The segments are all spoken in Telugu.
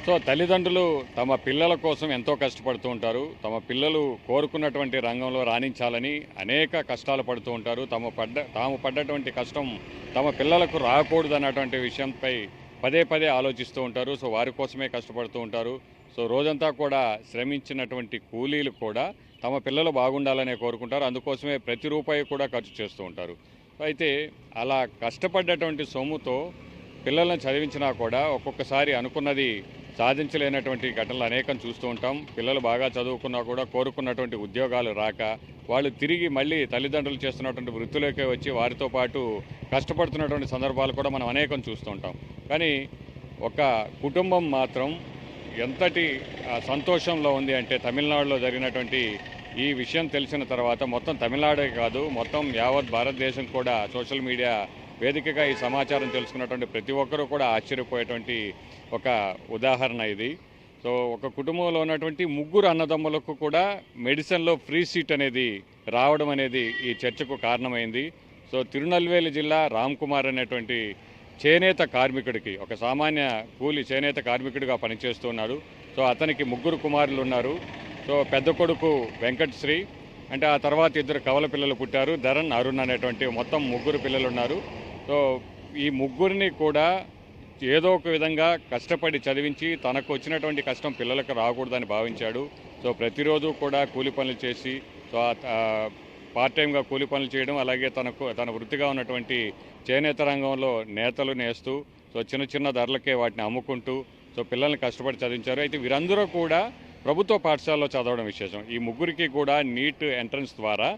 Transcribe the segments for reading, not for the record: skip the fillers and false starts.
సో తల్లిదండ్రులు తమ పిల్లల కోసం ఎంతో కష్టపడుతూ ఉంటారు. తమ పిల్లలు కోరుకున్నటువంటి రంగంలో రాణించాలని అనేక కష్టాలు పడుతూ ఉంటారు. తాము పడ్డటువంటి కష్టం తమ పిల్లలకు రాకూడదన్నటువంటి విషయంపై పదే పదే ఆలోచిస్తూ ఉంటారు. సో వారి కోసమే కష్టపడుతూ ఉంటారు. సో రోజంతా కూడా శ్రమించినటువంటి కూలీలు కూడా తమ పిల్లలు బాగుండాలనే కోరుకుంటారు. అందుకోసమే ప్రతి రూపాయి కూడా ఖర్చు చేస్తూ ఉంటారు. అయితే అలా కష్టపడ్డటువంటి సొమ్ముతో పిల్లలను చదివించినా కూడా ఒక్కొక్కసారి అనుకున్నది సాధించలేనటువంటి ఘటనలు అనేకం చూస్తూ ఉంటాం. పిల్లలు బాగా చదువుకున్నా కూడా కోరుకున్నటువంటి ఉద్యోగాలు రాక వాళ్ళు తిరిగి మళ్ళీ తల్లిదండ్రులు చేస్తున్నటువంటి వృత్తిలోకే వచ్చి వారితో పాటు కష్టపడుతున్నటువంటి సందర్భాలు కూడా మనం అనేకం చూస్తూ ఉంటాం. కానీ ఒక కుటుంబం మాత్రం ఎంతటి సంతోషంలో ఉంది అంటే తమిళనాడులో జరిగినటువంటి ఈ విషయం తెలిసిన తర్వాత మొత్తం తమిళనాడే కాదు, మొత్తం యావత్ భారతదేశం కూడా సోషల్ మీడియా వేదికగా ఈ సమాచారం తెలుసుకున్నటువంటి ప్రతి ఒక్కరూ కూడా ఆశ్చర్యపోయేటువంటి ఒక ఉదాహరణ ఇది. సో ఒక కుటుంబంలో ఉన్నటువంటి ముగ్గురు అన్నదమ్ములకు కూడా మెడిసిన్లో ఫ్రీ సీట్ అనేది రావడం అనేది ఈ చర్చకు కారణమైంది. సో తిరునల్వేలి జిల్లా రామ్ కుమార్ అనేటువంటి చేనేత కార్మికుడికి, ఒక సామాన్య కూలి చేనేత కార్మికుడిగా పనిచేస్తున్నాడు. సో అతనికి ముగ్గురు కుమారులు ఉన్నారు. సో పెద్ద కొడుకు వెంకటశ్రీ, అంటే ఆ తర్వాత ఇద్దరు కవల పిల్లలు పుట్టారు, ధరన్, అరుణ్ అనేటువంటి మొత్తం ముగ్గురు పిల్లలు ఉన్నారు. సో ఈ ముగ్గురిని కూడా ఏదో ఒక విధంగా కష్టపడి చదివించి తనకు వచ్చినటువంటి కష్టం పిల్లలకు రాకూడదని భావించాడు. సో ప్రతిరోజు కూడా కూలి పనులు చేసి, సో పార్ట్ టైంగా కూలి పనులు చేయడం, అలాగే తన వృత్తిగా ఉన్నటువంటి చేనేత రంగంలో నేతలు నేస్తూ సో చిన్న చిన్న ధరలకే వాటిని అమ్ముకుంటూ సో పిల్లల్ని కష్టపడి చదివించారు. అయితే వీరందరూ కూడా ప్రభుత్వ పాఠశాలలో చదవడం విశేషం. ఈ ముగ్గురికి కూడా నీట్ ఎంట్రన్స్ ద్వారా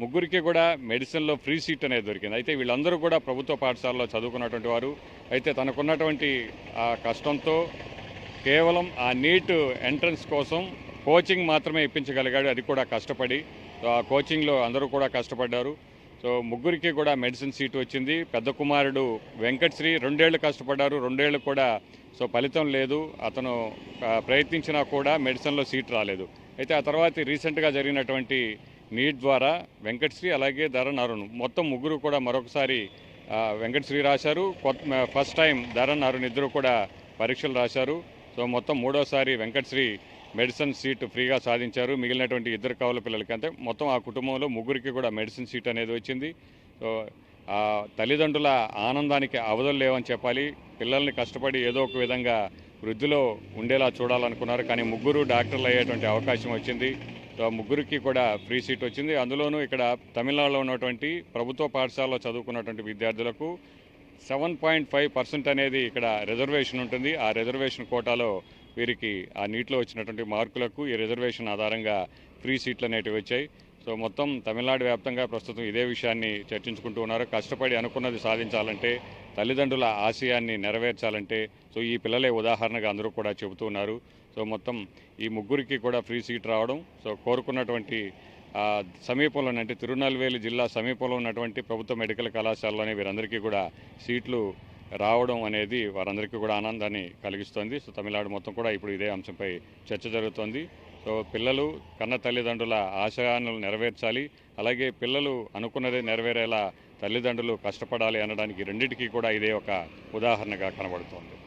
ముగ్గురికి కూడా మెడిసిన్లో ఫ్రీ సీట్ అనేది దొరికింది. అయితే వీళ్ళందరూ కూడా ప్రభుత్వ పాఠశాలలో చదువుకున్నటువంటి వారు. అయితే తనకున్నటువంటి ఆ కష్టంతో కేవలం ఆ నీట్ ఎంట్రన్స్ కోసం కోచింగ్ మాత్రమే ఇప్పించగలిగాడు, అది కూడా కష్టపడి. సో ఆ కోచింగ్లో అందరూ కూడా కష్టపడ్డారు. సో ముగ్గురికి కూడా మెడిసిన్ సీటు వచ్చింది. పెద్ద కుమారుడు వెంకటశ్రీ 2 ఏళ్ళు కష్టపడ్డారు, 2 ఏళ్ళు కూడా సో ఫలితం లేదు. అతను ప్రయత్నించినా కూడా మెడిసిన్లో సీట్ రాలేదు. అయితే ఆ తర్వాత రీసెంట్గా జరిగినటువంటి నీట్ ద్వారా వెంకటశ్రీ అలాగే ధరన్, అరుణ్ మొత్తం ముగ్గురు కూడా మరొకసారి వెంకటశ్రీ రాశారు. ఫస్ట్ టైం ధరన్, అరుణ్ ఇద్దరు కూడా పరీక్షలు రాశారు. సో మొత్తం మూడోసారి వెంకటశ్రీ మెడిసిన్ సీట్ ఫ్రీగా సాధించారు. మిగిలినటువంటి ఇద్దరు కవల పిల్లలకి, అంటే మొత్తం ఆ కుటుంబంలో ముగ్గురికి కూడా మెడిసిన్ సీట్ అనేది వచ్చింది. సో తల్లిదండ్రుల ఆనందానికి అవధులు లేవని చెప్పాలి. పిల్లల్ని కష్టపడి ఏదో ఒక విధంగా వృద్ధిలో ఉండేలా చూడాలనుకున్నారు, కానీ ముగ్గురు డాక్టర్లు అయ్యేటువంటి అవకాశం వచ్చింది. సో ముగ్గురికి కూడా ఫ్రీ సీట్ వచ్చింది. అందులోనూ ఇక్కడ తమిళనాడులో ఉన్నటువంటి ప్రభుత్వ పాఠశాలలో చదువుకున్నటువంటి విద్యార్థులకు 7.5% అనేది ఇక్కడ రిజర్వేషన్ ఉంటుంది. ఆ రిజర్వేషన్ కోటాలో వీరికి ఆ నీటిలో వచ్చినటువంటి మార్కులకు ఈ రిజర్వేషన్ ఆధారంగా ఫ్రీ సీట్లు అనేటివి వచ్చాయి. సో మొత్తం తమిళనాడు వ్యాప్తంగా ప్రస్తుతం ఇదే విషయాన్ని చర్చించుకుంటూ ఉన్నారు. కష్టపడి అనుకున్నది సాధించాలంటే, తల్లిదండ్రుల ఆశయాన్ని నెరవేర్చాలంటే సో ఈ పిల్లలే ఉదాహరణగా అందరూ కూడా చెబుతూ ఉన్నారు. సో మొత్తం ఈ ముగ్గురికి కూడా ఫ్రీ సీట్ రావడం, సో కోరుకున్నటువంటి సమీపంలోనే, అంటే తిరునల్వేలి జిల్లా సమీపంలో ఉన్నటువంటి ప్రభుత్వ మెడికల్ కళాశాలలోనే వీరందరికీ కూడా సీట్లు రావడం అనేది వారందరికీ కూడా ఆనందాన్ని కలిగిస్తోంది. సో తమిళనాడు మొత్తం కూడా ఇప్పుడు ఇదే అంశంపై చర్చ జరుగుతోంది. సో పిల్లలు కన్న తల్లిదండ్రుల ఆశయాలను నెరవేర్చాలి, అలాగే పిల్లలు అనుకున్నదే నెరవేరేలా తల్లిదండ్రులు కష్టపడాలి అనడానికి రెండింటికి కూడా ఇదే ఒక ఉదాహరణగా కనబడుతోంది.